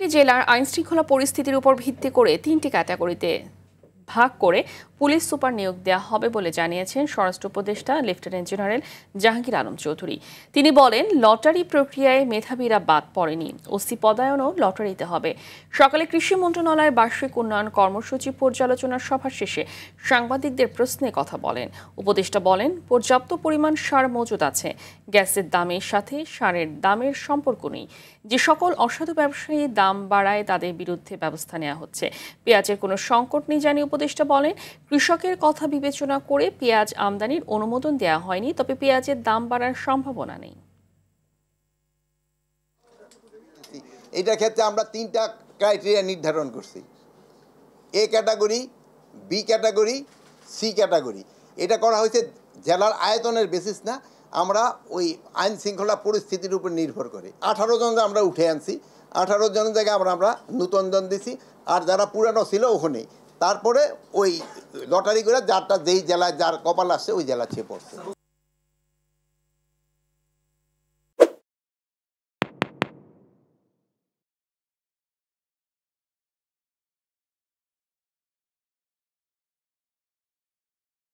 জেলার আইনশৃঙ্খলা পরিস্থিতির উপর ভিত্তি করে ৩টি ক্যাটাগরিতে ভাগ করে পুলিশ সুপার নিয়োগ দেওয়া হবে বলে জানিয়েছেন স্বরাষ্ট্র উপদেষ্টা লেফটেন্যান্ট জেনারেল জাহাঙ্গীর আলম চৌধুরী। তিনি বলেন, লটারি প্রক্রিয়ায় মেধাবীরা বাদ পড়েনি, ওসি পদায়নও লটারিতে হবে। সকালে কৃষি মন্ত্রণালয়ের বার্ষিক উন্নয়ন কর্মসূচি পর্যালোচনা সভা শেষে সাংবাদিকদের প্রশ্নে কথা বলেন উপদেষ্টা। বলেন, পর্যাপ্ত পরিমাণ সার মজুদ আছে, গ্যাসের দামের সাথে সারের দামের সম্পর্ক নেই। যে সকল অসাধু ব্যবসায়ী দাম বাড়ায় তাদের বিরুদ্ধে ব্যবস্থা নেওয়া হচ্ছে। পেঁয়াজের কোনো সংকট নেই জানিয়ে উপদেষ্টা বলেন, কৃষকের কথা বিবেচনা করে পেঁয়াজ আমদানির অনুমোদন দেওয়া হয়নি, তবে পেঁয়াজের দাম বাড়ার সম্ভাবনা নেই। এটা ক্ষেত্রে আমরা 3টা ক্রাইটেরিয়া নির্ধারণ করছি: A category, B category, C category. এটা করা হয়েছে জেলার আয়তনের বেসিস না, আমরা ওই আইন শৃঙ্খলা পরিস্থিতির উপর নির্ভর করে 18 জন আমরা উঠে আনছি। 18 জনের জায়গায় আমরা নতুন জন দিছি, আর যারা পুরানো ছিল ওখানেই। তারপরে ওই লটারি করে যারটা যেই জেলায় যার কপাল আসছে ওই জেলা ছেয়ে পড়ছে।